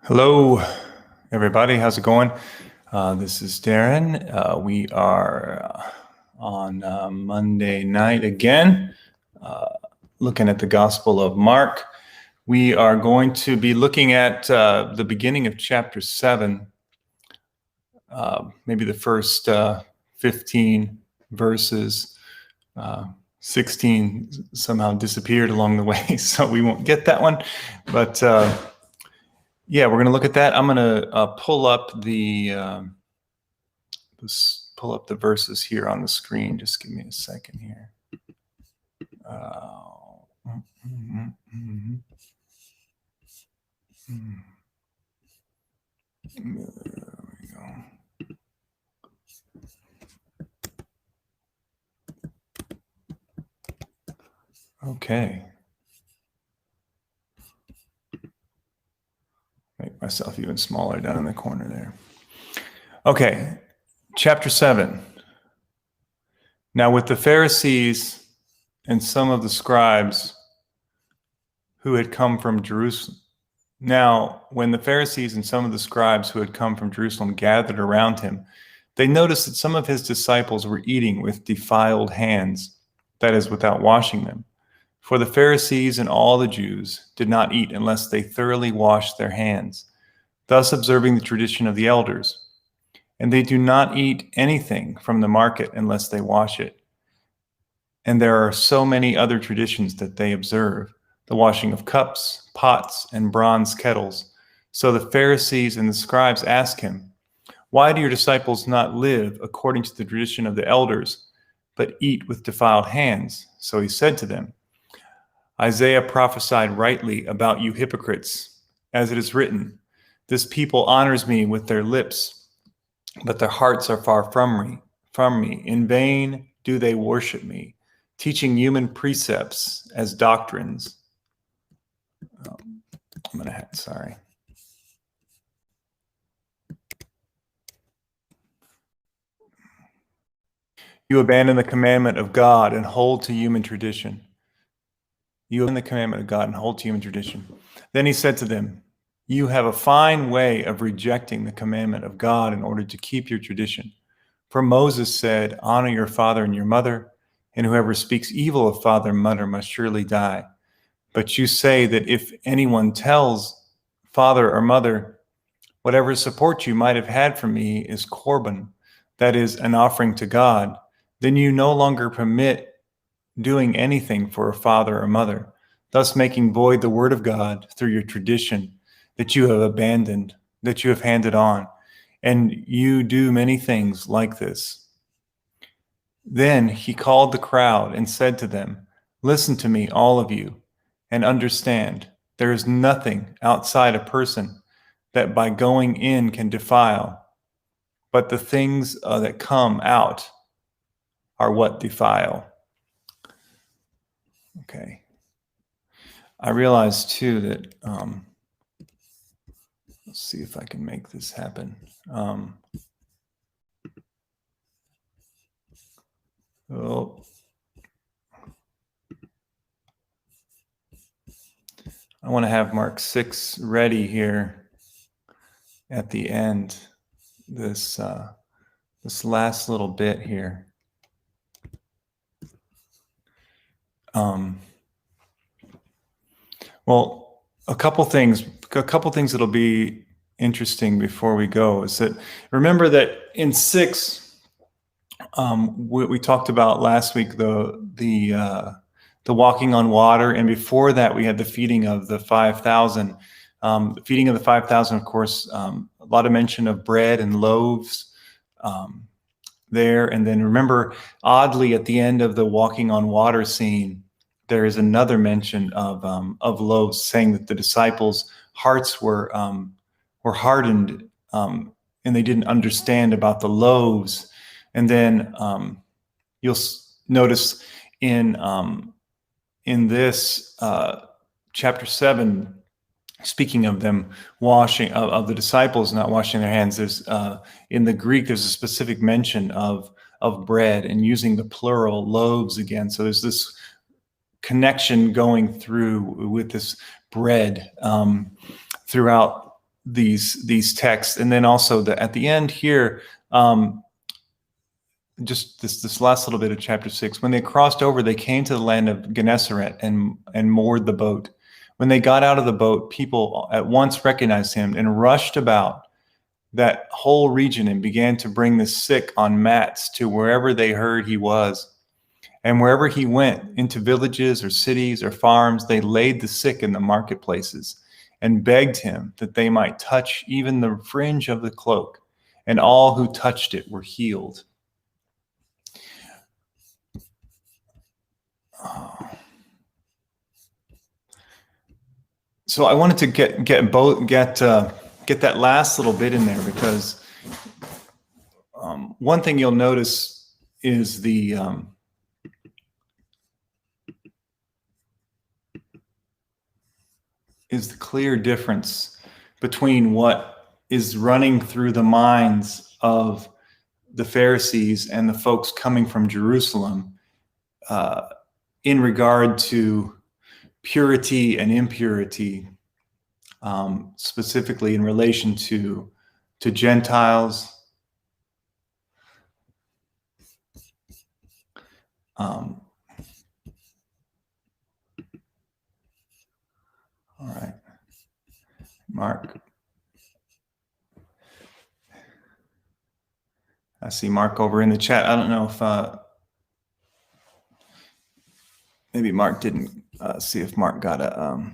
Hello, everybody. How's it going? This is Darren. We are on Monday night again, looking at the Gospel of Mark. We are going to be looking at the beginning of chapter 7, maybe the first 15 verses. 16 somehow disappeared along the way, so we won't get that one. But yeah, we're going to look at that. I'm going to pull up the verses here on the screen. Just give me a second here. There we go. Okay. Make myself even smaller down in the corner there. Okay, chapter 7. Now with the Pharisees and some of the scribes who had come from Jerusalem. Now, when the Pharisees and some of the scribes who had come from Jerusalem gathered around him, they noticed that some of his disciples were eating with defiled hands, that is, without washing them. For the Pharisees and all the Jews did not eat unless they thoroughly washed their hands, thus observing the tradition of the elders. And they do not eat anything from the market unless they wash it. And there are so many other traditions that they observe, the washing of cups, pots, and bronze kettles. So the Pharisees and the scribes asked him, "Why do your disciples not live according to the tradition of the elders, but eat with defiled hands?" So he said to them, "Isaiah prophesied rightly about you hypocrites, as it is written, 'This people honors me with their lips, but their hearts are far from me. In vain do they worship me, teaching human precepts as doctrines.'" Sorry. "You abandon the commandment of God and hold to human tradition. You abandon the commandment of God and hold to human tradition." Then he said to them, "You have a fine way of rejecting the commandment of God in order to keep your tradition. For Moses said, 'Honor your father and your mother,' and whoever speaks evil of father and mother must surely die. But you say that if anyone tells father or mother, 'Whatever support you might have had from me is korban,' that is, an offering to God, then you no longer permit doing anything for a father or mother, thus making void the word of God through your tradition that you have abandoned, that you have handed on, and you do many things like this." Then he called the crowd and said to them, "Listen to me, all of you, and understand. There is nothing outside a person that by going in can defile, but the things that come out are what defile." Okay. I realize too that, let's see if I can make this happen. I want to have Mark 6 ready here at the end, this last little bit here. Well, a couple things that'll be interesting before we go is that, remember that in 6, we talked about last week the walking on water, and before that we had the feeding of the 5,000. The feeding of the 5,000, of course, a lot of mention of bread and loaves there. And then remember, oddly, at the end of the walking on water scene, there is another mention of loaves, saying that the disciples' hearts were hardened, and they didn't understand about the loaves. And then you'll notice in this chapter 7, speaking of them washing, of the disciples not washing their hands, there's in the Greek there's a specific mention of bread and using the plural loaves again. So there's this connection going through with this bread throughout these texts, and then also at the end here, just this last little bit of chapter 6. When they crossed over, they came to the land of Gennesaret and moored the boat. When they got out of the boat, people at once recognized him and rushed about that whole region and began to bring the sick on mats to wherever they heard he was. And wherever he went, into villages or cities or farms, they laid the sick in the marketplaces and begged him that they might touch even the fringe of the cloak. And all who touched it were healed. So I wanted to get that last little bit in there, because one thing you'll notice is the clear difference between what is running through the minds of the Pharisees and the folks coming from Jerusalem in regard to purity and impurity, specifically in relation to Gentiles. All right, Mark. I see Mark over in the chat. I don't know if maybe Mark didn't see if Mark got a.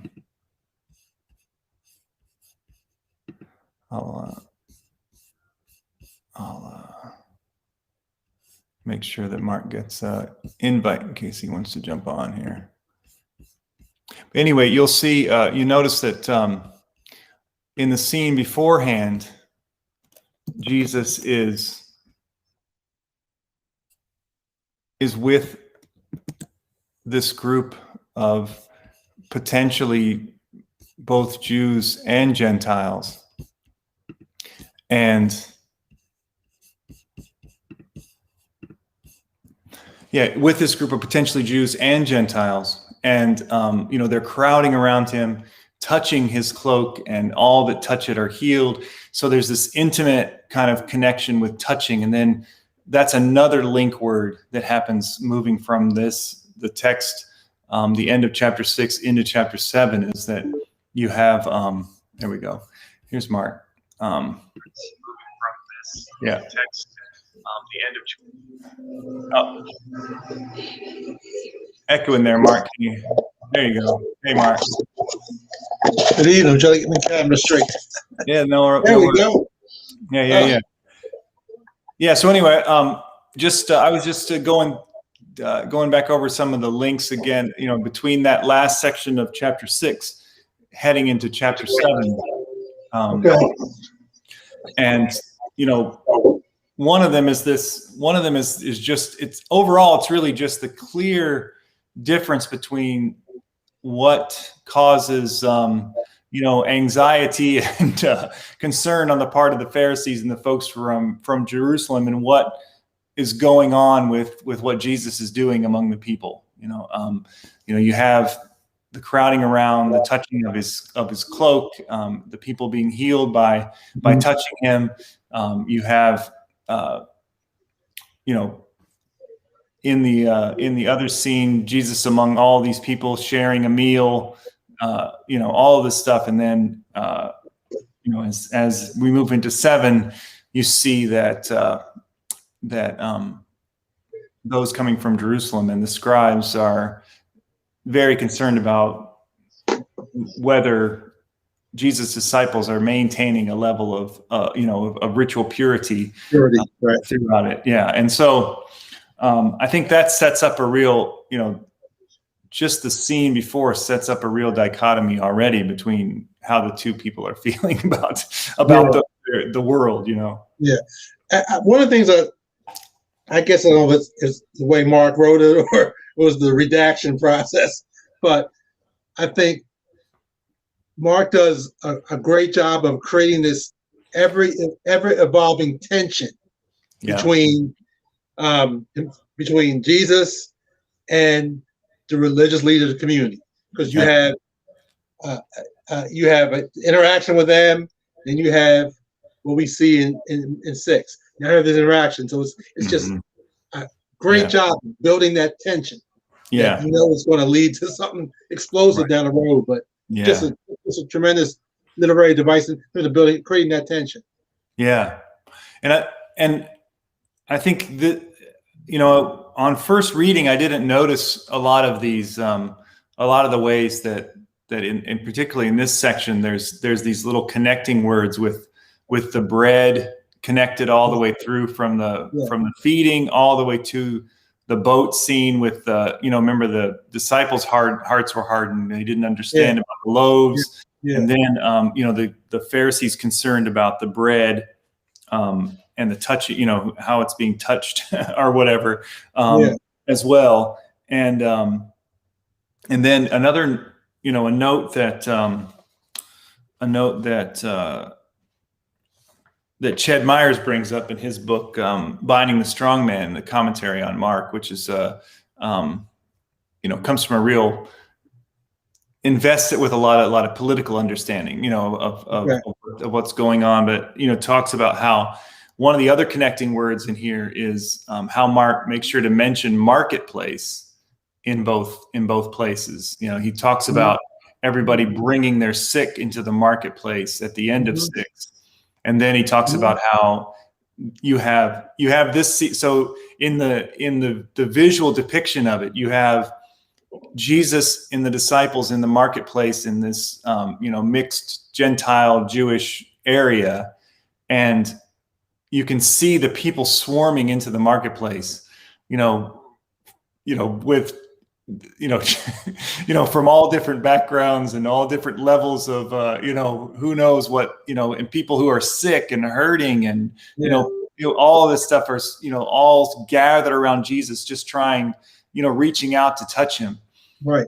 I'll make sure that Mark gets an invite in case he wants to jump on here. But anyway, you'll see. You notice that in the scene beforehand, Jesus is with this group of potentially both Jews and Gentiles. And with this group of potentially Jews and Gentiles. And, they're crowding around him, touching his cloak, and all that touch it are healed. So there's this intimate kind of connection with touching. And then that's another link word that happens moving from the text, the end of chapter 6 into chapter 7, is that you have, there we go. Here's Mark. Moving from this text, the end of echo in there, Mark. There you go. Hey, Mark. Good evening. I'm trying to get my camera straight. Yeah, no. There we go. Yeah. Yeah. So anyway, I was just going back over some of the links again. Between that last section of chapter 6, heading into chapter 7. Okay. And one of them is this. One of them is just, it's overall, it's really just the clear difference between what causes anxiety and concern on the part of the Pharisees and the folks from Jerusalem, and what is going on with what Jesus is doing among the people. You have the crowding around, the touching of his cloak, the people being healed by touching him. You have in the other scene, Jesus among all these people sharing a meal, all of this stuff. And then, as we move into 7, you see that those coming from Jerusalem and the scribes are very concerned about whether Jesus' disciples are maintaining a level of ritual purity right, throughout it. Yeah. And so I think that sets up a real, just the scene before sets up a real dichotomy already between how the two people are feeling about the world, Yeah. One of the things that I guess I don't know if it's the way Mark wrote it or it was the redaction process, but I think Mark does a great job of creating this ever evolving tension between Jesus and the religious leaders of the community, because you have an interaction with them, and you have what we see in 6. You have this interaction. So it's just a great job building that tension. That you know it's going to lead to something explosive down the road, but just a tremendous literary device in terms of building, creating that tension. Yeah, and I think that, you know, on first reading, I didn't notice a lot of these, a lot of the ways that in particularly in this section, there's these little connecting words with the bread connected all the way through from the feeding all the way to the boat scene with the, you know, remember the disciples' hearts were hardened. They didn't understand about the loaves. And then, you know, the Pharisees concerned about the bread, and the touch, you know, how it's being touched or whatever, as well. And then another, you know, a note that that Ched Myers brings up in his book, Binding the Strong Man, the commentary on Mark, which is, you know, comes from a real, invests it with a lot of political understanding, you know, of what's going on, but, you know, talks about how one of the other connecting words in here is how Mark makes sure to mention marketplace in both places. You know, he talks about everybody bringing their sick into the marketplace at the end of 6. And then he talks about how you have this. So in the visual depiction of it, you have Jesus and the disciples in the marketplace in this, you know, mixed Gentile Jewish area. And you can see the people swarming into the marketplace, you know, with, you know, from all different backgrounds and all different levels of, you know, who knows what, you know, and people who are sick and hurting and, you know, all of this stuff are, you know, all gathered around Jesus, just trying, you know, reaching out to touch him. Right.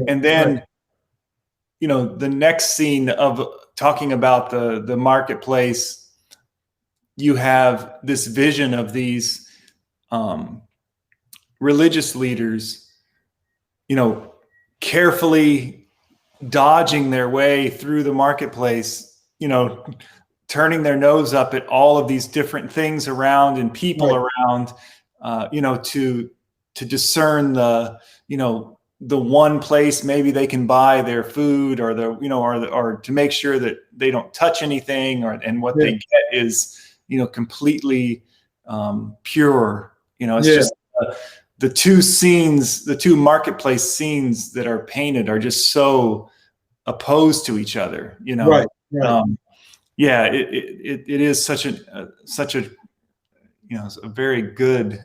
And then, you know, the next scene of talking about the marketplace, you have this vision of these religious leaders, you know, carefully dodging their way through the marketplace, you know, turning their nose up at all of these different things around and people around, you know, to discern the, you know, the one place maybe they can buy their food, or the, you know, or to make sure that they don't touch anything, and what they get is, you know, completely pure. You know, it's just the two scenes, the two marketplace scenes that are painted are just so opposed to each other. You know, yeah, it is such a you know, a very good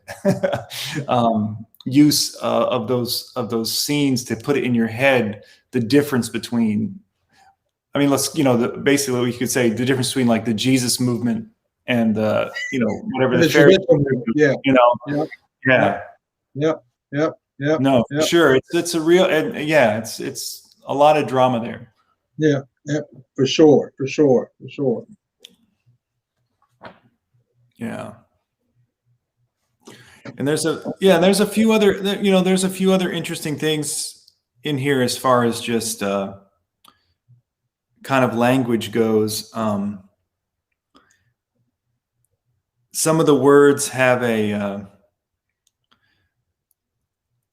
use of those scenes to put it in your head, the difference between, I mean, let's, you know, basically we could say the difference between like the Jesus movement and the, you know, whatever the Pharisee movement, you know, no, for sure, it's a real, and it's a lot of drama there. Yeah, for sure. Yeah. And there's a few other, you know, there's a few other interesting things in here as far as just kind of language goes. Some of the words have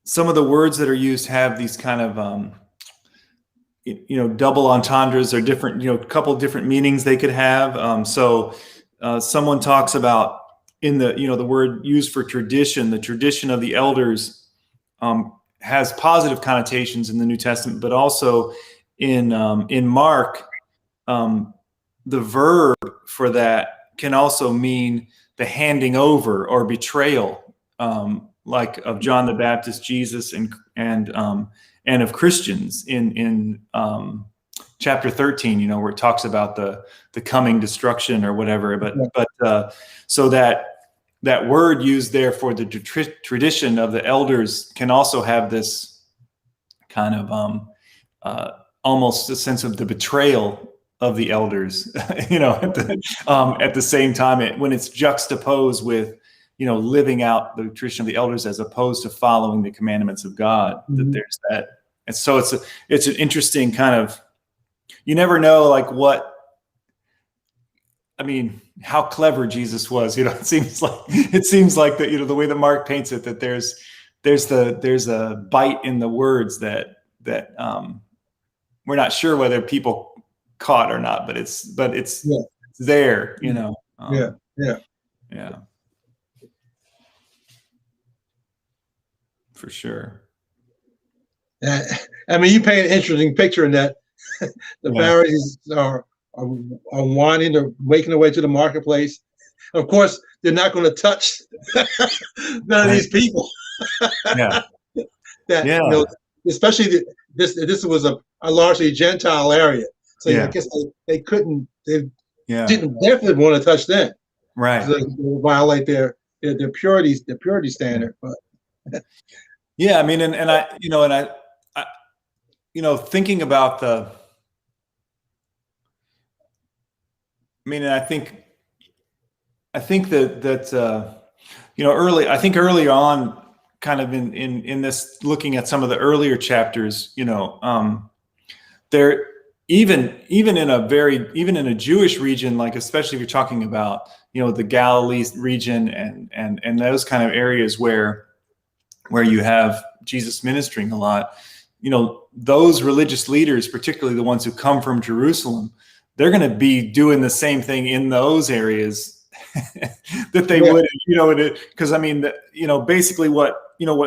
some of the words that are used have these kind of, you know, double entendres, or different, you know, a couple different meanings they could have. So someone talks about, in the, you know, the word used for tradition, the tradition of the elders has positive connotations in the New Testament, but also in Mark, the verb for that can also mean the handing over or betrayal, like of John the Baptist, Jesus, and of Christians in chapter 13, you know, where it talks about the coming destruction or whatever. But so that word used there for the tradition of the elders can also have this kind of almost a sense of the betrayal of the elders, you know, at the same time, when it's juxtaposed with, you know, living out the tradition of the elders as opposed to following the commandments of God. That there's that, and so it's an interesting kind of, you never know like what I mean, how clever Jesus was. It seems like that, the way that Mark paints it, that there's a bite in the words that we're not sure whether people caught or not, but it's Yeah. there, Yeah. Yeah, for sure. I mean, you paint an interesting picture in that the Pharisees are wanting to making their way to the marketplace. Of course, they're not going to touch none of these people. Yeah. That especially this was a largely Gentile area, so I guess they couldn't. They didn't definitely want to touch them, right? So they violate their purity standard. But yeah, I mean, and I thinking about I think that early on, kind of in this, looking at some of the earlier chapters, there even in a Jewish region, like especially if you're talking about the Galilee region and those kind of areas where you have Jesus ministering a lot, those religious leaders, particularly the ones who come from Jerusalem, they're going to be doing the same thing in those areas that they would, because I mean, basically what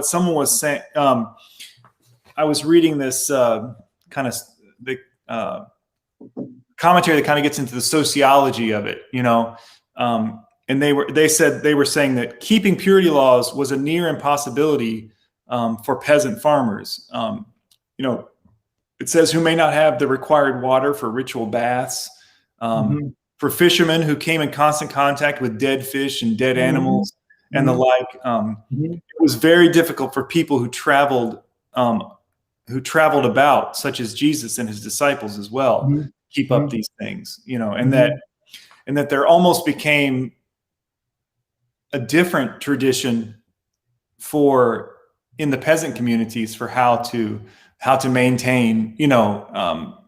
someone was saying. I was reading this kind of the commentary that kind of gets into the sociology of it, and they were saying that keeping purity laws was a near impossibility for peasant farmers. It says who may not have the required water for ritual baths, for fishermen who came in constant contact with dead fish and dead animals and the like. It was very difficult for people who traveled about, such as Jesus and his disciples as well, keep up these things, and that there almost became a different tradition in the peasant communities for how to maintain,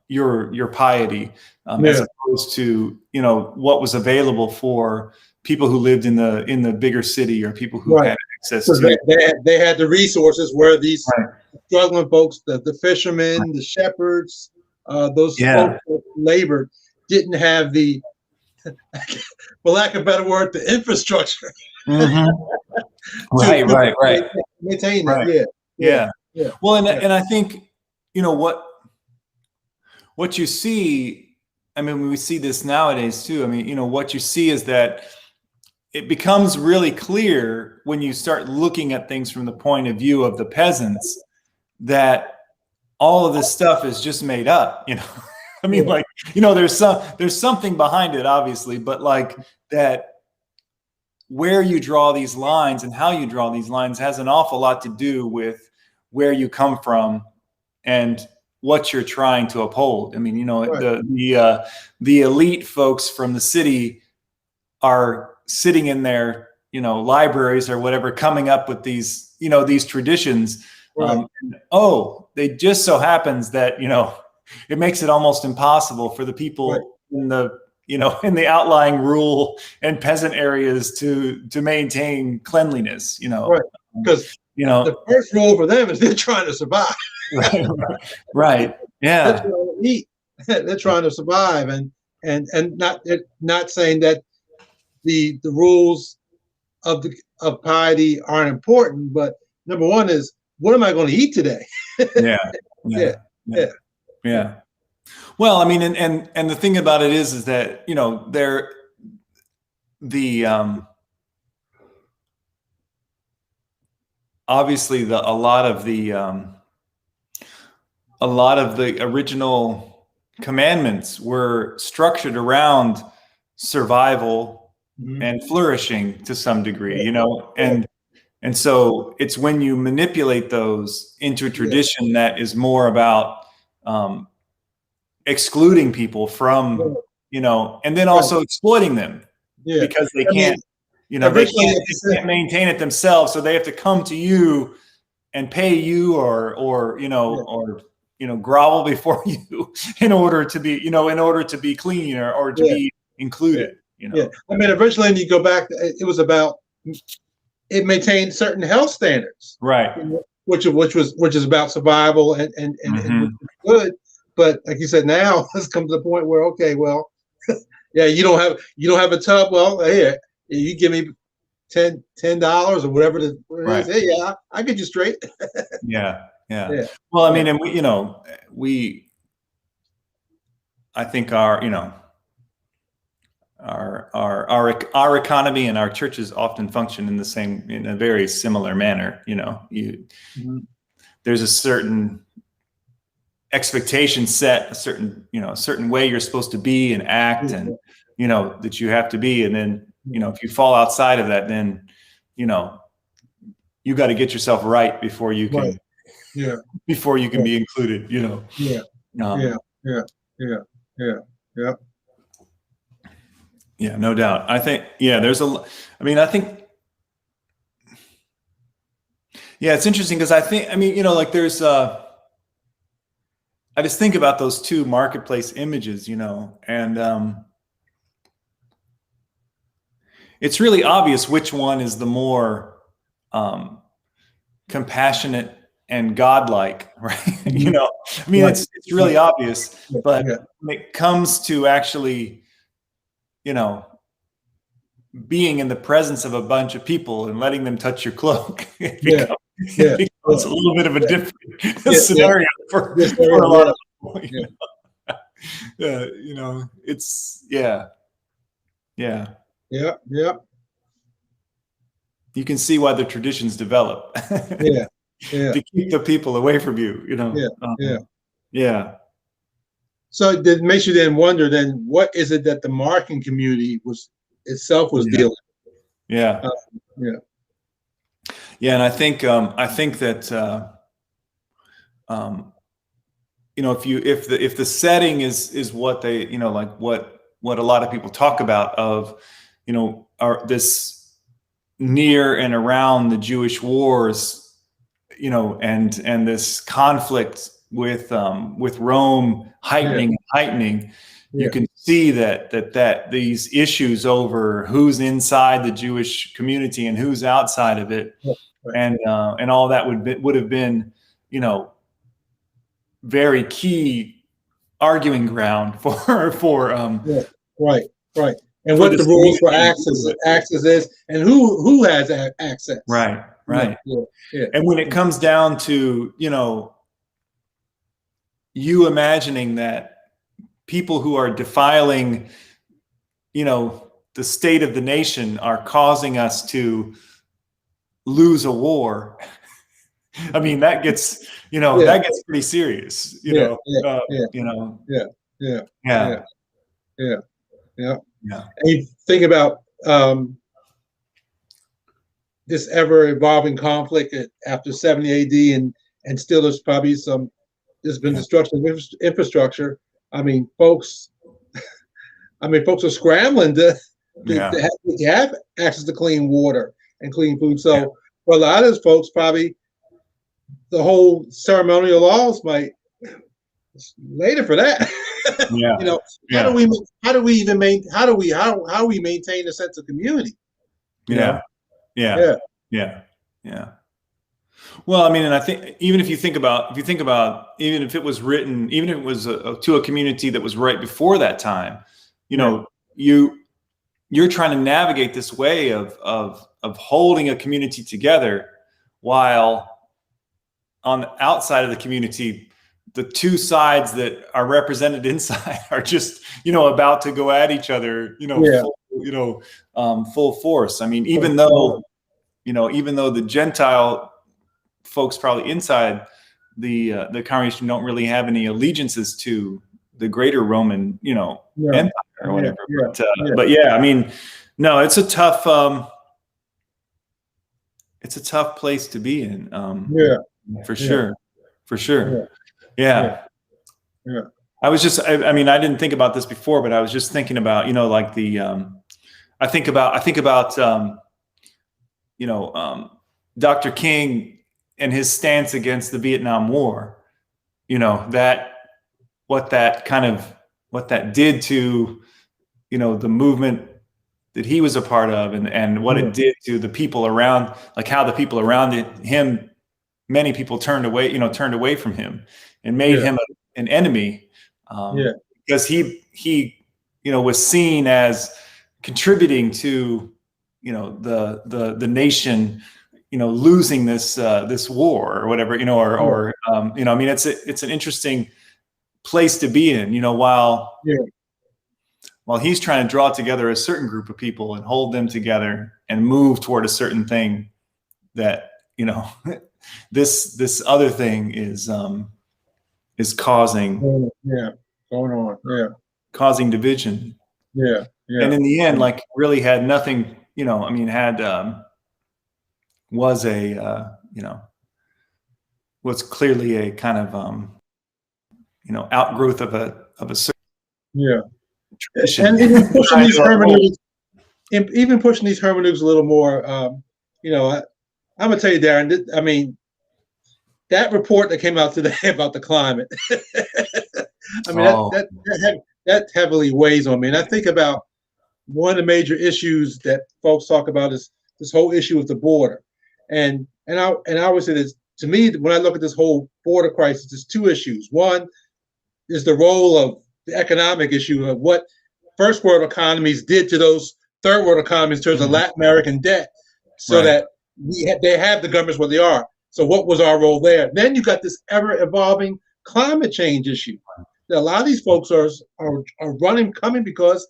your piety, as opposed to, what was available for people who lived in the bigger city, or people who had access to. They had the resources where these struggling folks, the fishermen, the shepherds, those folks that labored, didn't have the, for lack of a better word, the infrastructure. Right. Maintain it. Yeah. Well, and I think, what you see, I mean, we see this nowadays too. I mean, what you see is that it becomes really clear when you start looking at things from the point of view of the peasants, that all of this stuff is just made up, I mean, there's something behind it, obviously, but like that, where you draw these lines and how you draw these lines has an awful lot to do with where you come from and what you're trying to uphold. I mean, the elite folks from the city are sitting in their, libraries or whatever, coming up with these, these traditions. They just so happens that, it makes it almost impossible for the people in the, in the outlying rural and peasant areas to maintain cleanliness, because the first rule for them is they're trying to survive. Right. Yeah. They're trying to eat. They're trying to survive, and not saying that the rules of piety aren't important, but number one is, what am I going to eat today? Yeah. Well, I mean, and the thing about it is that, obviously a lot of the original commandments were structured around survival and flourishing to some degree, and so it's when you manipulate those into a tradition that is more about excluding people from, and then also exploiting them because they can't, they can't maintain it themselves. So they have to come to you and pay you or grovel before you in order to be, in order to be clean or to be included. you Yeah. know. I mean, originally, when you go back, it was about it maintained certain health standards, Right. you know, which is about survival and which Hmm. is good. But like you said, now it's come to the point where okay, well, yeah, you don't have a tub. Well, here you give me $10 or whatever it is. Right. Hey, yeah, I get you straight. Yeah. Yeah. Yeah, Well, I yeah, mean, and I think our economy and our churches often function in a very similar manner. mhm, There's a certain expectation set, a certain way you're supposed to be and act, and yeah, that you have to be. And then, yeah, if you fall outside of that, then, you got to get yourself right right. Yeah, before you can yeah, be included, yeah, yeah, Um, yeah, yeah, yeah, yeah, yeah, no doubt. I think, yeah, I think, yeah, it's interesting because like I just think about those two marketplace images, and it's really obvious which one is the more um, compassionate and godlike, right? mhm, right. It's really obvious, Yeah, but yeah, when it comes to actually, you know, being in the presence of a bunch of people and letting them touch your cloak, yeah, it yeah, becomes a little bit of a yeah, different yeah, yeah. scenario for, Yes, for a lot yeah, of people. yeah, It's yeah, yeah. yeah, yeah, You can see why the traditions develop yeah, yeah, to keep the people away from you. yeah, yeah. Yeah, So that makes you then wonder then what is it that the marketing community was itself was yeah, dealing yeah, with? Yeah, yeah. And I think that um, if the setting is what they like what a lot of people talk about of are this near and around the Jewish wars, and this conflict with Rome yeah, heightening, you yeah, can see that these issues over who's inside the Jewish community and who's outside of it, yeah, right, and all that would have been, you know, very key arguing ground yeah, right, right. And for what the this rules for community. access is, and who has access. Right, Yeah, right. yeah, yeah, And when it comes down to, you imagining that people who are defiling, the state of the nation are causing us to lose a war. I mean, yeah, that gets pretty serious, yeah, yeah, yeah, yeah, yeah, yeah, yeah, yeah, yeah. yeah, And you think about this ever evolving conflict after 70 AD, and still there's been yeah, destruction of infrastructure. I mean, folks. I mean, folks are scrambling yeah, to have access to clean water and clean food. yeah, So for a lot of those folks, probably the whole ceremonial laws might later for that. yeah, You know, yeah, how do we even main how we maintain a sense of community? You yeah, know, yeah, yeah, yeah, yeah. Well, I mean, and I think even if you think about, even if it was written, even if it was to a community that was right before that time, you yeah, know, you you're trying to navigate this way of holding a community together while on the outside of the community, the two sides that are represented inside are just, about to go at each other, yeah, full force. I mean, right, even though the Gentile folks probably inside the congregation don't really have any allegiances to the greater Roman, yeah, empire or yeah, whatever. yeah, yeah, But yeah, I mean, no, it's a tough place to be in, yeah, for yeah, sure, for yeah, sure. yeah, Yeah. yeah, I mean, I didn't think about this before, but I was just thinking about, like I think about, you know, um, Dr. King and his stance against the Vietnam War, that what that did to, the movement he was a part of, and what it did to the people around, like how the people around him, many people turned away from him and made him an enemy, because he was seen as contributing to the nation losing this war or whatever, I mean, it's an interesting place to be in, while he's trying to draw together a certain group of people and hold them together and move toward a certain thing that, this other thing is causing going on, causing division. And in the end, like, really had nothing, I mean, was was clearly a kind of outgrowth of a certain tradition. And even pushing these hermeneutics a little more. I'm gonna tell you, Darren. I mean, that report that came out today about the climate. I mean, that heavily weighs on me. And I think about one of the major issues that folks talk about is this whole issue with the border. And I would say this, to me, when I look at this whole border crisis, there's two issues. One is the role of the economic issue of what first world economies did to those third world economies in terms of Latin American debt, so that they have the governments where they are. So what was our role there? Then you got this ever evolving climate change issue. That a lot of these folks are coming because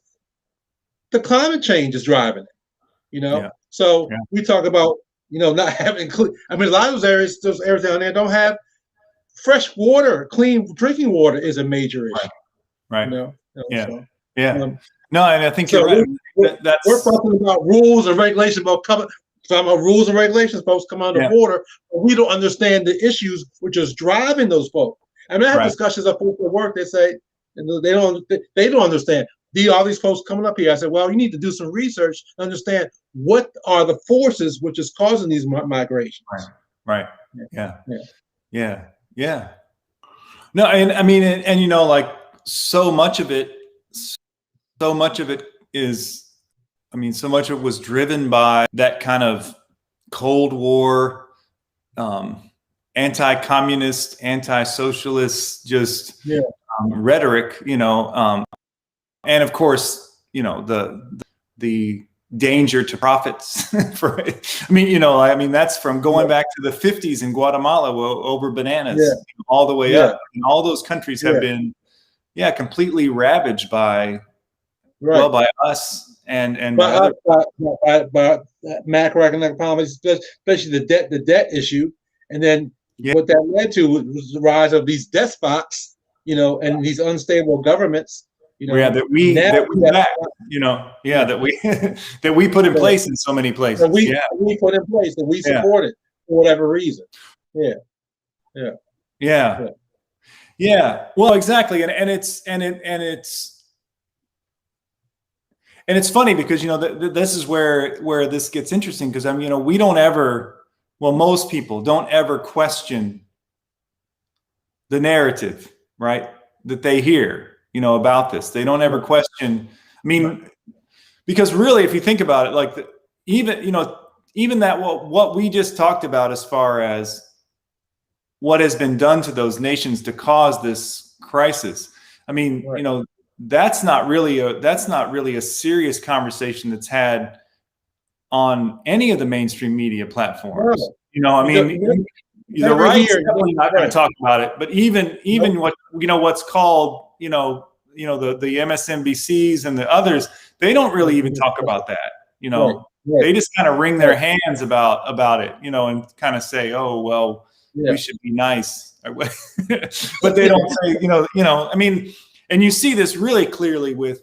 the climate change is driving it. So we talk about not having I mean, a lot of those areas down there don't have fresh water. Clean drinking water is a major issue. Right. No, and I think you're right. We're talking about rules and regulations about rules and regulations. Folks come on the border, but we don't understand the issues which is driving those folks. I mean, I have discussions of folks at work. They say they don't understand. All these folks coming up here. I said, well, you need to do some research to understand what are the forces which is causing these migrations. Right. Yeah. No, and I mean, and like so much of it is, I mean, so much of it was driven by that kind of Cold War, anti-communist, anti-socialist, just rhetoric, and of course, the danger to profits. I mean, that's from going back to the 50s in Guatemala over bananas, all the way up. And all those countries have been, completely ravaged by, by us and by macroeconomic policies, especially the debt issue, and then what that led to was the rise of these despots, and these unstable governments. That we put in place in so many places. That we put in place, that we supported for whatever reason. Well, exactly, and it's funny because this is where this gets interesting, because we don't ever, most people don't ever question the narrative, right, that they hear. About this, they don't ever question. I mean, because really, if you think about it, like even that what we just talked about, as far as what has been done to those nations to cause this crisis. I mean, that's not really a serious conversation that's had on any of the mainstream media platforms. I mean, the right's definitely not going to talk about it, but even what what's called the MSNBCs and the others, they don't really even talk about that. They just kind of wring their hands about it, and kind of say, oh well, we should be nice, but they don't say, I mean, and you see this really clearly with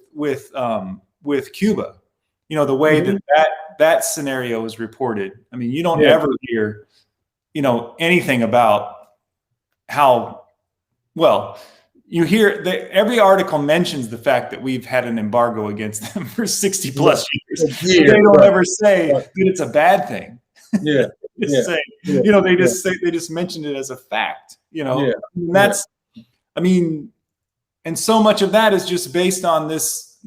Cuba, the way that scenario is reported. I mean, you don't ever hear anything about how you hear that every article mentions the fact that we've had an embargo against them for 60 plus years. They don't ever say that it's a bad thing. They just mentioned it as a fact. And that's, I mean, and so much of that is just based on this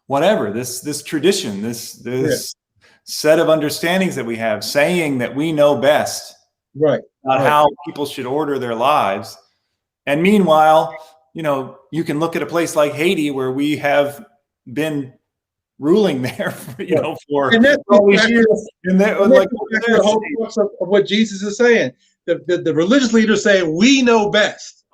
whatever, this tradition, this set of understandings that we have, saying that we know best about how people should order their lives. And meanwhile, you can look at a place like Haiti, where we have been ruling there for, for all these years. And like the whole crux of what Jesus is saying. The religious leaders saying we know best,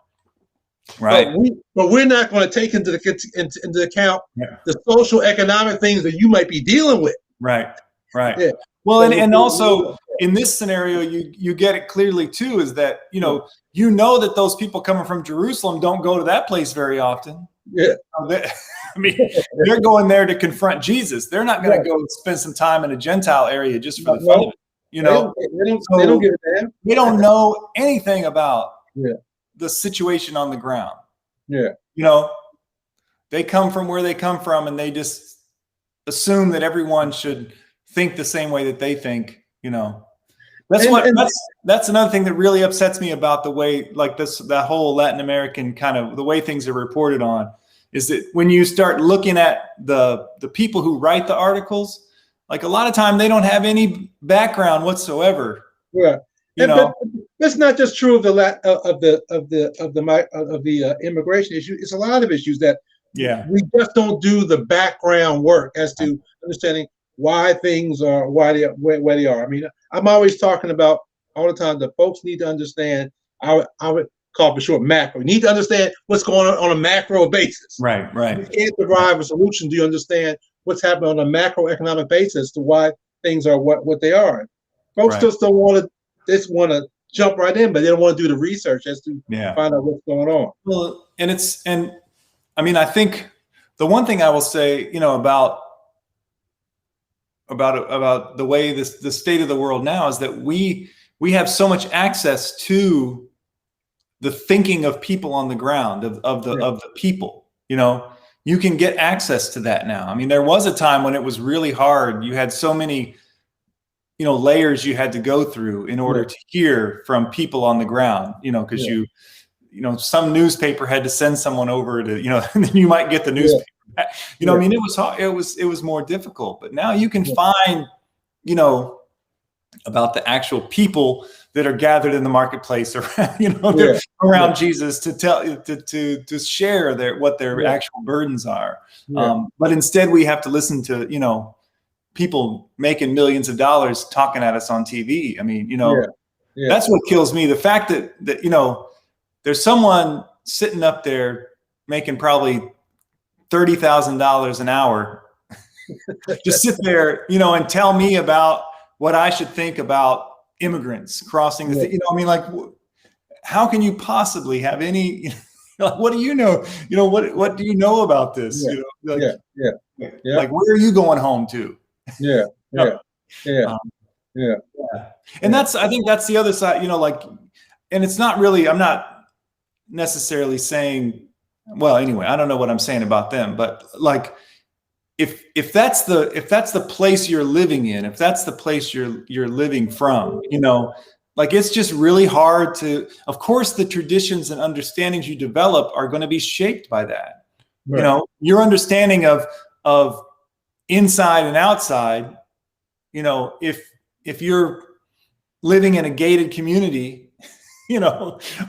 right? But we're not going to take into account the social economic things that you might be dealing with. Right. Yeah. Well, and also in this scenario, you get it clearly too, is that that those people coming from Jerusalem don't go to that place very often. Yeah. They're going there to confront Jesus. They're not going to go spend some time in a Gentile area just for the fun of it. They don't give a damn. They don't know anything about the situation on the ground. Yeah. They come from where they come from, and they just assume that everyone should think the same way that they think. That's another thing that really upsets me about the way, like that whole Latin American kind of the way things are reported on, is that when you start looking at the people who write the articles, like a lot of time they don't have any background whatsoever. Yeah. But that's not just true of the immigration issue. It's a lot of issues that we just don't do the background work as to understanding why things are where they are. I mean, I'm always talking about all the time that folks need to understand. I would call it for short macro. You need to understand what's going on a macro basis. Right. You can't derive a solution. Do you understand what's happening on a macroeconomic basis to why things are what they are? Folks just don't want to. They just want to jump right in, but they don't want to do the research as to find out what's going on. Well, I think the one thing I will say, about the way the state of the world now is that we have so much access to the thinking of people on the ground, of the people. You can get access to that now. I mean, there was a time when it was really hard. You had so many layers you had to go through in order to hear from people on the ground, because some newspaper had to send someone over to, and then you might get the newspaper back. I mean, it was hard. It was more difficult, but now you can find, about the actual people that are gathered in the marketplace around, around Jesus to tell, to share what their actual burdens are. But instead we have to listen to, people making millions of dollars talking at us on TV. I mean, that's what kills me. The fact that there's someone sitting up there making probably $30,000 an hour to sit there, and tell me about what I should think about immigrants crossing the how can you possibly have any, what do you know? What do you know about this? Like, where are you going home to? And I think that's the other side, and it's not really, I'm not necessarily saying, well, anyway, I don't know what I'm saying about them, but like, if that's the place you're living in, if that's the place you're living from, it's just really hard to, of course, the traditions and understandings you develop are going to be shaped by that. Your understanding of inside and outside, if you're living in a gated community,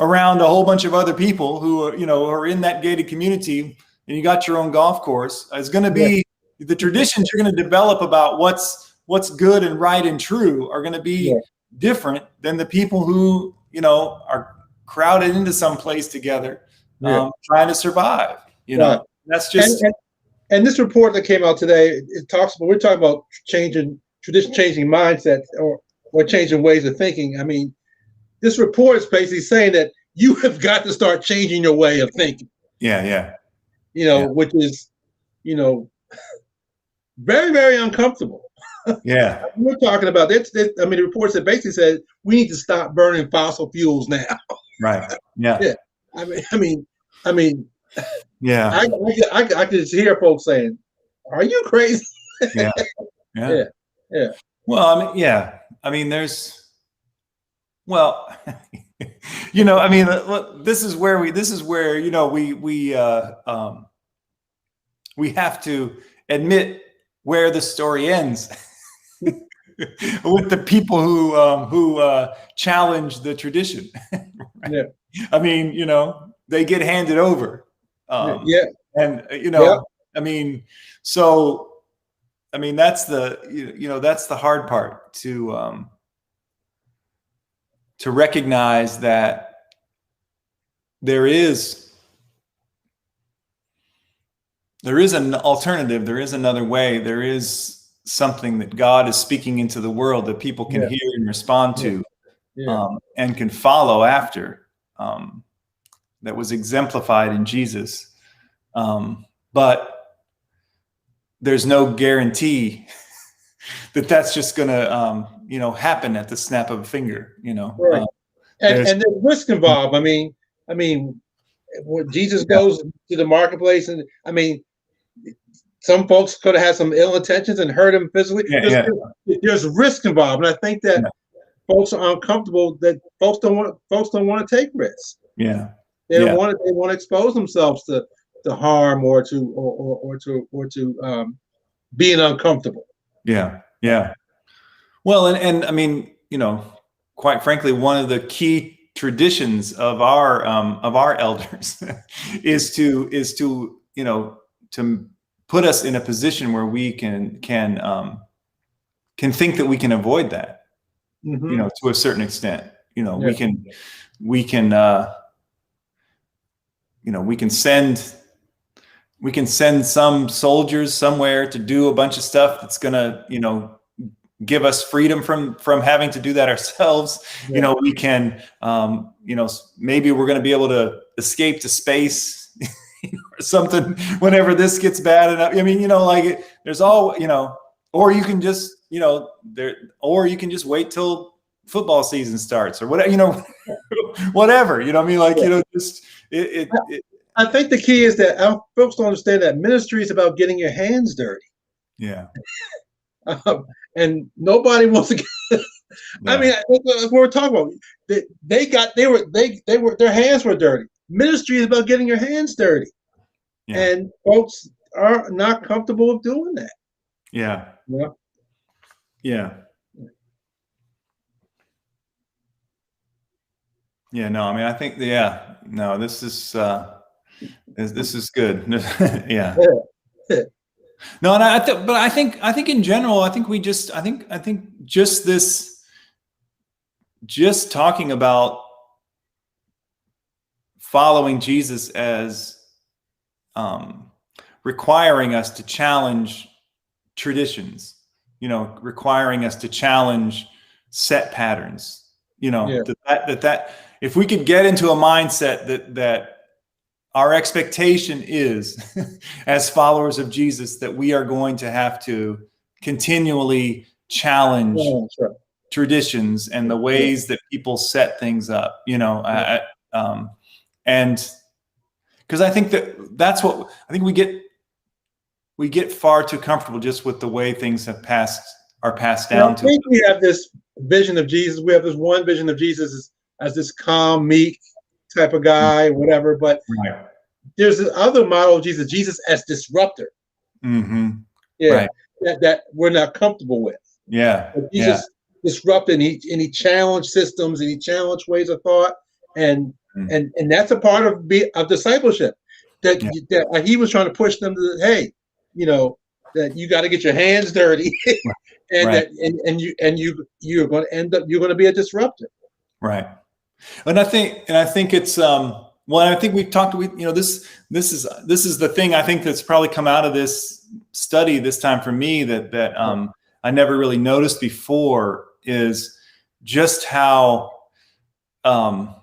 around a whole bunch of other people who are in that gated community, and you got your own golf course, it's going to be the traditions you're going to develop about what's good and right and true are going to be different than the people who, are crowded into some place together, trying to survive, that's just. And this report that came out today, we're talking about changing mindsets or changing ways of thinking. I mean, this report is basically saying that you have got to start changing your way of thinking. Which is, very, very uncomfortable. We're talking about this. I mean, the report that basically said we need to stop burning fossil fuels now. Right. I mean, I could just hear folks saying, "Are you crazy?" Well, I mean, there's, well, I mean, this is where we have to admit where the story ends with the people who challenge the tradition. Right? Yeah. I mean, they get handed over. Yeah. And, Yeah. I mean, so, I mean, that's that's the hard part to recognize that there is an alternative. There is another way. There is something that God is speaking into the world that people can hear and respond to, and can follow after, that was exemplified in Jesus. But there's no guarantee that that's just going to, happen at the snap of a finger, Right. And there's risk involved. I mean, when Jesus goes to the marketplace, and I mean, some folks could have had some ill intentions and hurt him physically. There's risk involved, and I think that folks are uncomfortable. That folks don't want to take risks. Yeah, they don't want to. They want to expose themselves to harm or to being uncomfortable. Yeah, yeah. Well, and I mean, quite frankly, one of the key traditions of our elders is to put us in a position where we can think that we can avoid that, to a certain extent. We can send some soldiers somewhere to do a bunch of stuff that's gonna, give us freedom from having to do that ourselves. We can, maybe we're going to be able to escape to space or something whenever this gets bad enough. I mean, there's all, or you can just, or you can just wait till football season starts or whatever, whatever, just I think the key is that our folks don't understand that ministry is about getting your hands dirty. Yeah. And nobody wants to get, I mean, that's what we're talking about. Their hands were dirty. Ministry is about getting your hands dirty. Yeah. And folks are not comfortable with doing that. Yeah. Yeah. Yeah. Yeah. No, I mean, I think, no, this is good. Yeah. No, and I think in general, I think just talking about following Jesus as requiring us to challenge traditions, requiring us to challenge set patterns, that if we could get into a mindset that our expectation is, as followers of Jesus, that we are going to have to continually challenge traditions and the ways that people set things up, and because I think that's what I think we get far too comfortable just with the way things are passed down to. I think we have this vision of Jesus. We have this one vision of Jesus as this calm, meek type of guy, whatever. But there's this other model of Jesus as disruptor. Mm-hmm. Yeah, right. that we're not comfortable with. Yeah, but Jesus disrupted, and he challenged systems, and he challenged ways of thought, and that's a part of discipleship. That he was trying to push them to, hey, that you got to get your hands dirty, and you're going to end up, you're going to be a disruptor. Right. And I think it's I think we've talked this is the thing I think that's probably come out of this study this time for me that I never really noticed before, is just how on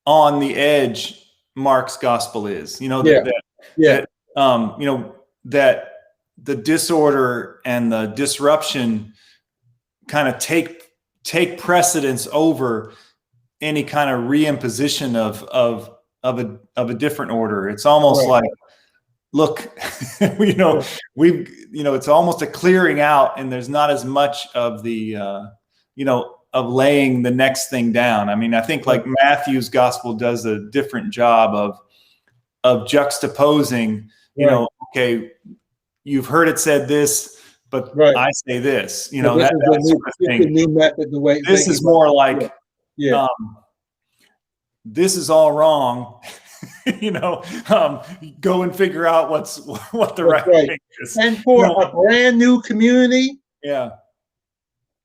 the edge Mark's gospel is. That the disorder and the disruption kind of take precedence over any kind of reimposition of a different order. It's almost like, look, it's almost a clearing out, and there's not as much of the, of laying the next thing down. I mean, I think like Matthew's gospel does a different job of juxtaposing, okay, you've heard it said this, but Right. I say this, you So know, this that, is that sort of the thing. new method, the way This thinking. is more like, Yeah. this is all wrong. You know, go and figure out what the That's right right. thing is. And for a brand new community, Yeah,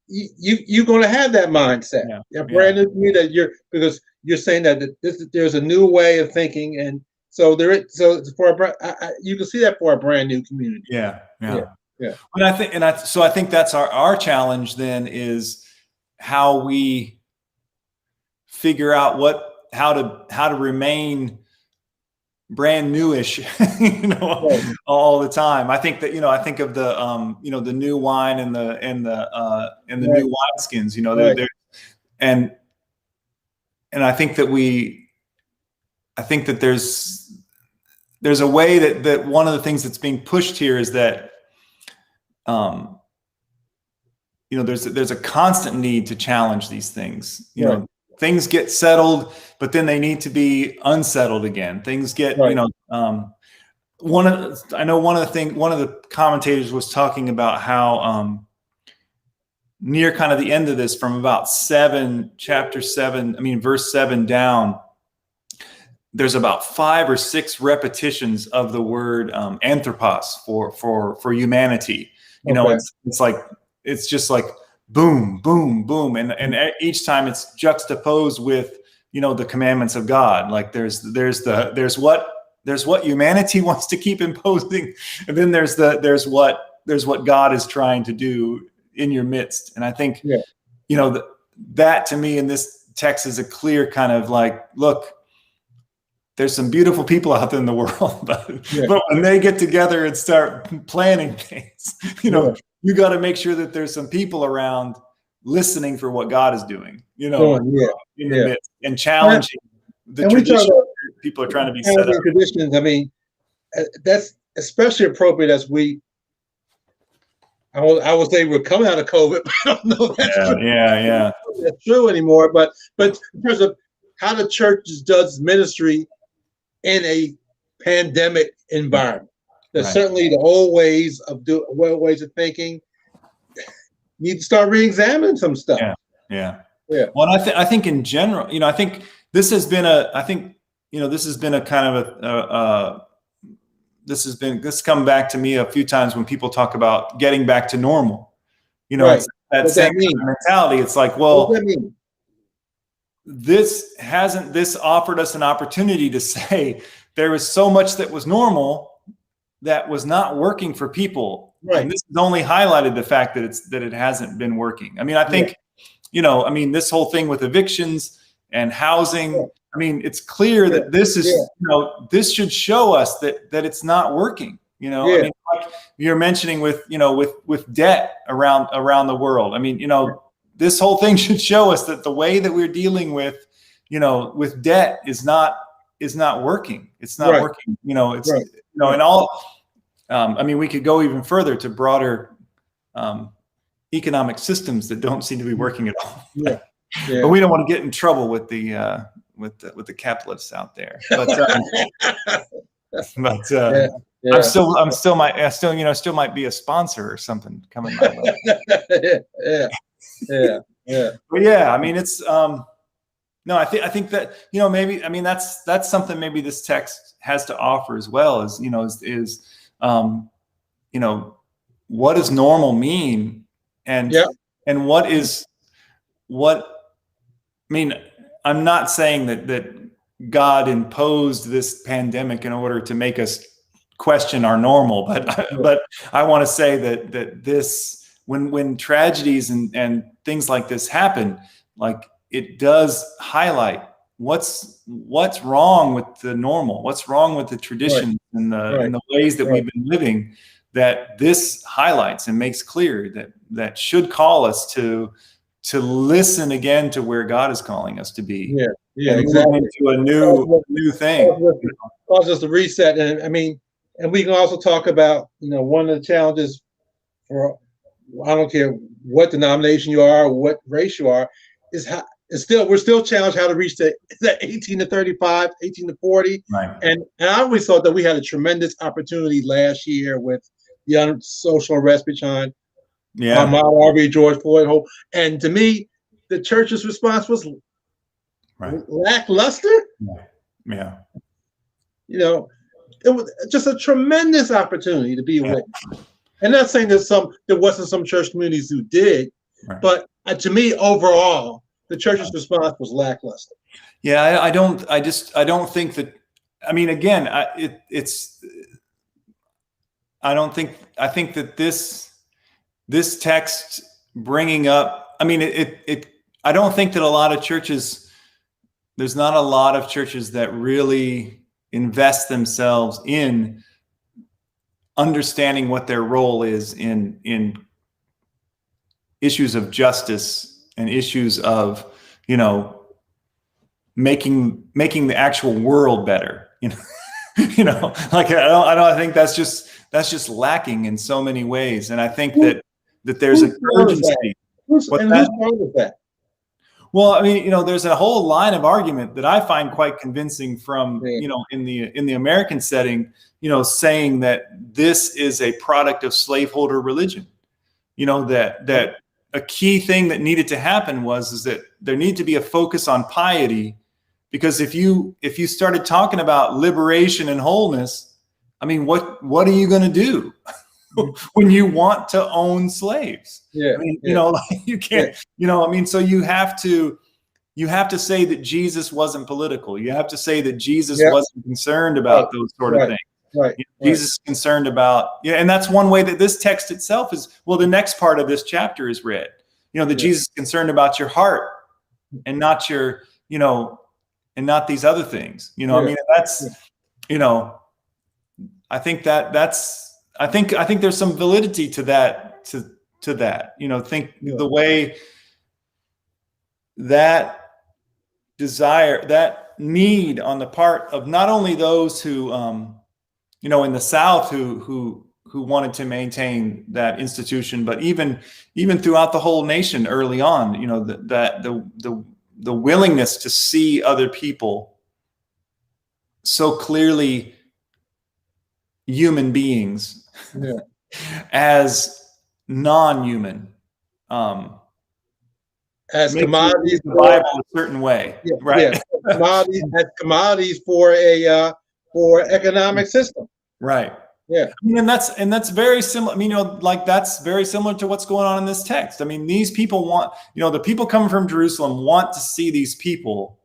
you're going to have that mindset. yeah, A brand new community that because you're saying that there's a new way of thinking, and so you can see that for a brand new community. yeah. Yeah. And I think that's our challenge then, is how we figure out how to remain brand newish, you know, Right. all the time. I think that, I think of the the new wine and the Right. new wineskins, Right. and I think that there's a way that one of the things that's being pushed here is that there's a constant need to challenge these things. Right. Things get settled, but then they need to be unsettled again. Things get, Right. one of the commentators was talking about how near kind of the end of this, from about chapter 7, verse 7 down, there's about 5 or 6 repetitions of the word anthropos for humanity. It's just like boom, boom, boom, and each time it's juxtaposed with the commandments of God. Like there's what humanity wants to keep imposing, and then there's what God is trying to do in your midst. And I think that to me in this text is a clear kind of like, look, there's some beautiful people out there in the world, but when they get together and start planning things, you got to make sure that there's some people around listening for what God is doing, in the midst, and challenging the tradition people are trying to be set up. Traditions. I mean, that's especially appropriate as I would say we're coming out of COVID, but I don't know if that's true. Yeah. That's true anymore. But in terms of how the church does ministry in a pandemic environment, there's certainly the old ways of thinking. You need to start re-examining some stuff. Yeah. Well, I think in general, I think this has been a kind of this has come back to me a few times when people talk about getting back to normal. It's that same mentality. It's like, well, this offered us an opportunity to say there was so much that was normal that was not working for people. Right. And this has only highlighted the fact that it hasn't been working. I mean, I think, this whole thing with evictions and housing, it's clear that this is, this should show us that it's not working. Like you're mentioning with debt around the world. This whole thing should show us that the way that we're dealing with debt is not working. It's not working. And all. We could go even further to broader economic systems that don't seem to be working at all. But we don't want to get in trouble with the capitalists out there. I still might be a sponsor or something coming my way. But it's no, I think that maybe that's something maybe this text has to offer as well, is what does normal mean, and I'm not saying that God imposed this pandemic in order to make us question our normal, but I want to say that this, when tragedies and things like this happen, like, it does highlight what's wrong with the normal, what's wrong with the traditions and the ways that we've been living, that this highlights and makes clear that should call us to listen again to where God is calling us to be. Exactly. Into a new thing. Causes us to reset, and we can also talk about one of the challenges for, I don't care what denomination you are, or what race you are, is how we're still challenged how to reach that 18 to 35, 18 to 40. Right. And I always thought that we had a tremendous opportunity last year with young social unrest behind Yeah. Ahmaud Arbery, George Floyd. And to me, the church's response was lackluster. Yeah. It was just a tremendous opportunity to be a witness. And not saying there wasn't some church communities who did, but to me, overall, the church's response was lackluster. Yeah, I don't think that. I mean, again, I think that this text bringing up. I mean, I don't think that a lot of churches. There's not a lot of churches that really invest themselves in understanding what their role is in issues of justice and issues of, making the actual world better. Like I think that's just lacking in so many ways. And I think that there's an urgency. Who's wrong with that? Well, I mean, there's a whole line of argument that I find quite convincing from, in the American setting, saying that this is a product of slaveholder religion. That a key thing that needed to happen is that there needed to be a focus on piety, because if you started talking about liberation and wholeness, I mean, what are you going to do when you want to own slaves? Yeah. I mean, you can't, I mean, so you have to say that Jesus wasn't political. You have to say that Jesus wasn't concerned about those sort of things. Right. Jesus is concerned about, and that's one way that this text itself is. Well, the next part of this chapter is read, that Jesus is concerned about your heart and not your, and not these other things, I mean, that's, I think there's some validity to that, to that, the way that desire, that need on the part of not only those who, in the South who wanted to maintain that institution, but even throughout the whole nation early on, the willingness to see other people so clearly human beings as non-human, as commodities, the Bible a certain way, right? As commodities for economic system, right? Yeah, I mean, and that's very similar. I mean, like that's very similar to what's going on in this text. I mean, these people want, the people coming from Jerusalem want to see these people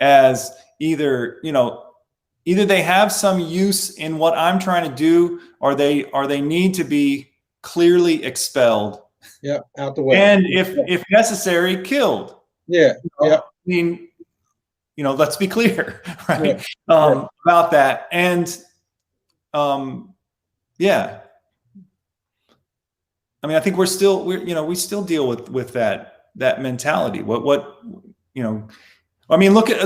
as either they have some use in what I'm trying to do, or they need to be clearly expelled. Yeah, out the way. And if necessary, killed. Yeah. I mean, let's be clear, right? About that. And I mean, I think we still deal with that mentality. I mean, look at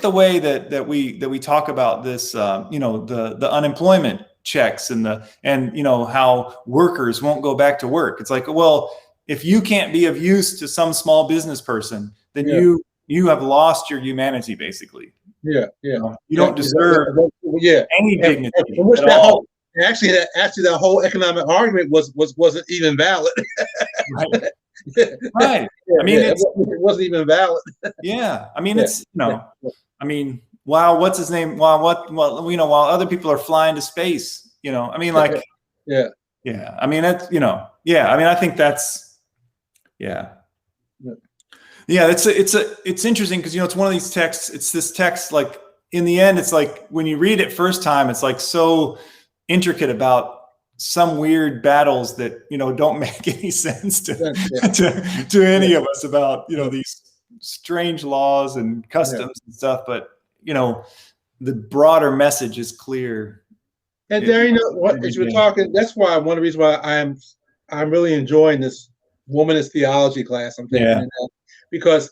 the way that we talk about this, the unemployment checks and how workers won't go back to work. It's like, well, if you can't be of use to some small business person, then you have lost your humanity, basically. Yeah. You don't deserve any dignity at all. Actually, that whole economic argument wasn't even valid. Right. Right. I mean, it wasn't even valid. Yeah. I mean, it's, I mean, wow, what's his name? Wow, while other people are flying to space, I mean, like, yeah. I mean, that's, I mean, I think that's, it's interesting because, it's one of these texts, it's this text, like in the end, it's like when you read it first time, it's like so intricate about some weird battles that, don't make any sense to any of us about, these strange laws and customs and stuff. But, the broader message is clear. And there, as we're talking, that's why one of the reasons why I'm really enjoying this womanist theology class I'm taking, because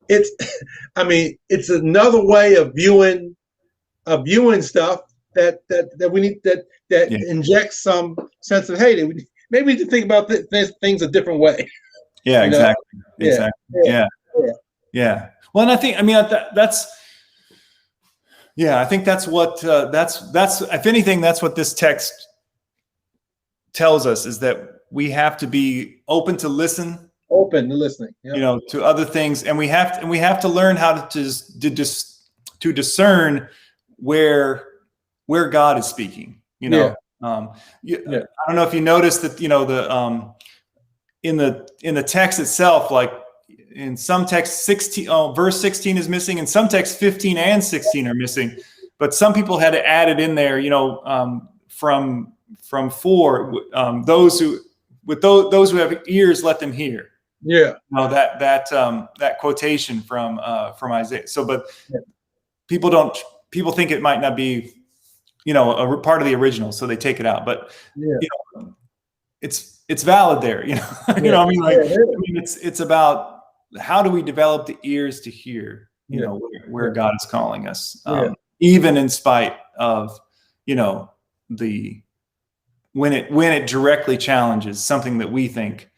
it's another way of viewing stuff that we need, that injects some sense of, hey, maybe we need to think about things a different way. Yeah, exactly. Yeah. Well, and I think, I think that's what that's if anything, that's what this text tells us is that we have to be open to listen, Open to listening. Yep. you know, to other things, and we have to learn how to discern where God is speaking. You know, I don't know if you noticed that, you know, the in the text itself, like in some texts, verse 16 is missing, in some texts 15 and 16 are missing, but some people had to add it in there, you know, from 4, those who have ears, let them hear. Yeah. You know, that quotation from Isaiah. So, but people think it might not be, you know, a part of the original, so they take it out. But you know, it's valid there. You know, you know. I mean, like, it's about how do we develop the ears to hear. You know, where God is calling us, even in spite of, you know, when it directly challenges something that we think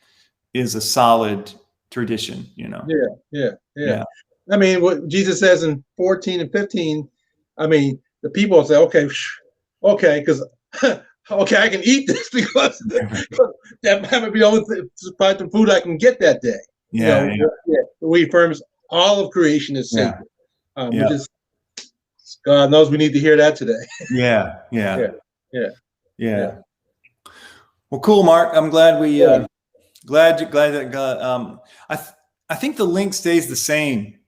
is a solid tradition, you know. Yeah. I mean, what Jesus says in 14 and 15, I mean, the people say, okay, because okay, I can eat this because that might be the only food I can get that day. We affirm all of creation is sacred. God knows we need to hear that today. Yeah. Well, cool, Mark. I'm glad we glad that God. I think the link stays the same.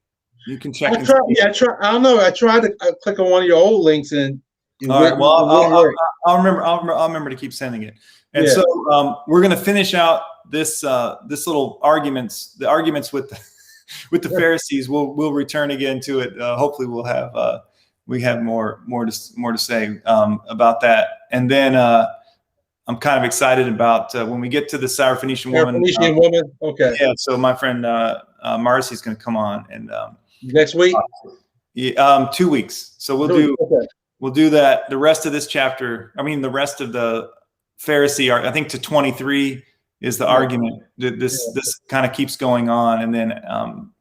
You can check. I don't know. I tried to click on one of your old links and. All right. Well, I'll remember to keep sending it. And so we're going to finish out this little arguments. The arguments with the Pharisees. We'll return again to it. Hopefully, we have more to say about that. And then I'm kind of excited about when we get to the Syrophoenician woman. Syrophoenician woman. Okay. Yeah. So my friend Marcy's going to come on and next week. 2 weeks. So we'll do that. The rest of this chapter. I mean, the rest of the Pharisee. I think to 23 is the argument. This kind of keeps going on, and then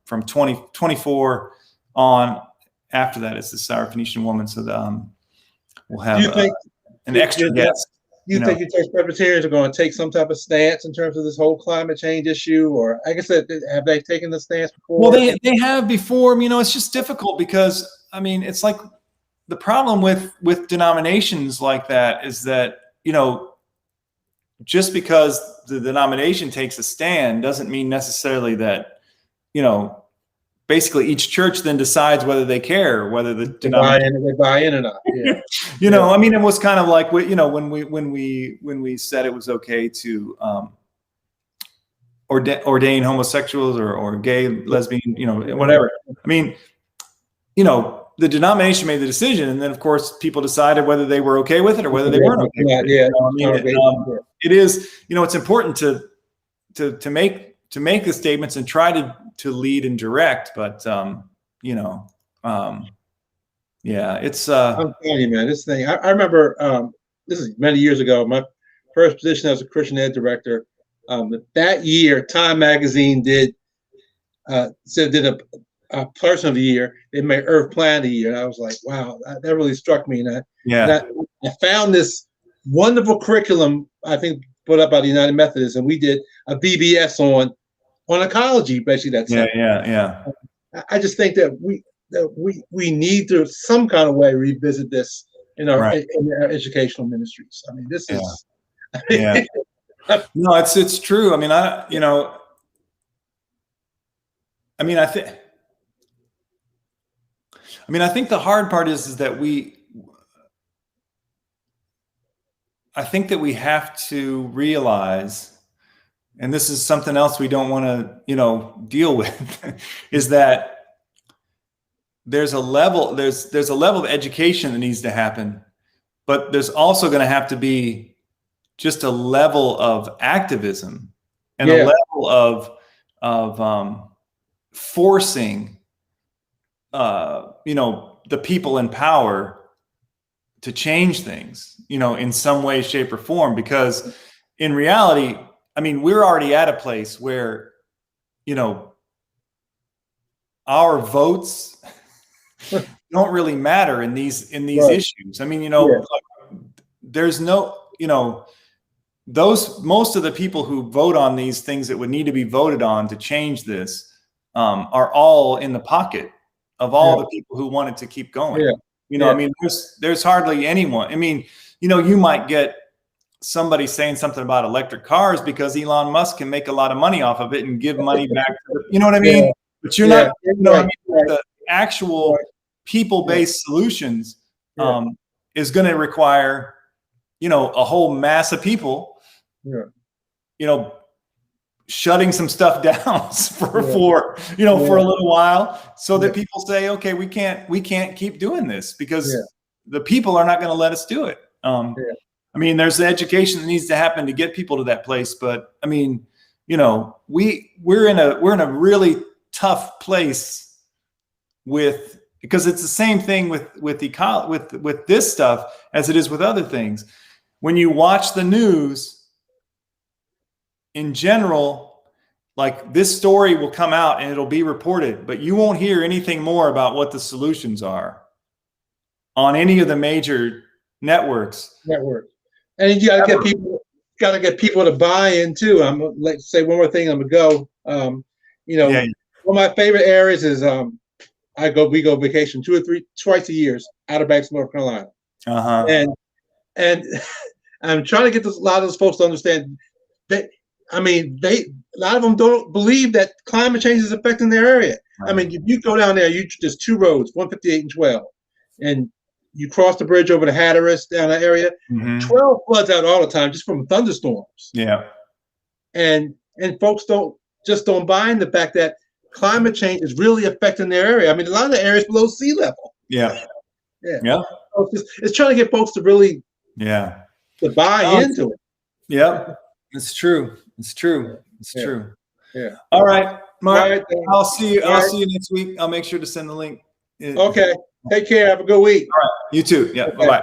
from 24 on after that is the Syrophoenician woman. So we'll have an extra guest. You think your church Presbyterians are going to take some type of stance in terms of this whole climate change issue, or I guess have they taken the stance before? Well, they have before. You know, it's just difficult because I mean, it's like the problem with denominations like that is that, you know, just because the denomination takes a stand doesn't mean necessarily that, you know, basically each church then decides whether they care, whether the denomination they buy in or not. Yeah. You know, I mean, it was kind of like, you know, when we said it was okay to ordain homosexuals or gay, lesbian, you know, whatever. I mean, you know, the denomination made the decision, and then of course people decided whether they were okay with it or whether they weren't okay with it. You know, I mean, it is, you know, it's important to make the statements and try to lead and direct, but you know, it's I'm telling you, man, this thing. I remember this is many years ago. My first position as a Christian ed director. That year, Time Magazine did a person of the year. They made Earth Planet of the year, and I was like, wow, that really struck me. And I found this wonderful curriculum, I think, put up by the United Methodists, and we did a BBS on ecology, basically. That's I just think that we need to some kind of way revisit this in our educational ministries. I mean, this is no, it's true. I mean, I think the hard part is that I think that we have to realize, and this is something else we don't want to, you know, deal with, is that there's a level of education that needs to happen, but there's also going to have to be just a level of activism and a level of forcing, you know, the people in power to change things, you know, in some way, shape, or form. Because in reality, I mean, we're already at a place where, you know, our votes don't really matter in these issues. I mean, you know, there's no, you know, most of the people who vote on these things that would need to be voted on to change this are all in the pocket of all the people who want it to keep going. I mean, there's hardly anyone. I mean, you might get somebody saying something about electric cars because Elon Musk can make a lot of money off of it and give money back to you know what I mean? But you're not, the actual people-based solutions is going to require, a whole mass of people, shutting some stuff down for a little while, so that people say, okay, we can't keep doing this because the people are not going to let us do it. I mean, there's the education that needs to happen to get people to that place, but I mean, we're in a really tough place because it's the same thing with this stuff as it is with other things. When you watch the news in general, like this story will come out and it'll be reported, but you won't hear anything more about what the solutions are on any of the major networks. And you got to get people to buy in too. I'm gonna say one more thing. I'm gonna go. One of my favorite areas is we go vacation twice a year, Outer Banks, North Carolina. And I'm trying to get a lot of those folks to understand that. I mean, a lot of them don't believe that climate change is affecting their area. Right. I mean, if you go down there, there's two roads, 158 and 12, and you cross the bridge over to Hatteras down that area. 12 floods out all the time just from thunderstorms. Yeah. And folks don't buy in the fact that climate change is really affecting their area. I mean, a lot of the areas below sea level. Yeah. So it's trying to get folks to really to buy into it. Yeah. It's true. True. Yeah. All right, Mark. I'll see you next week. I'll make sure to send the link. Okay. Take care. Have a good week. All right. You too. Yeah. Okay. Bye-bye.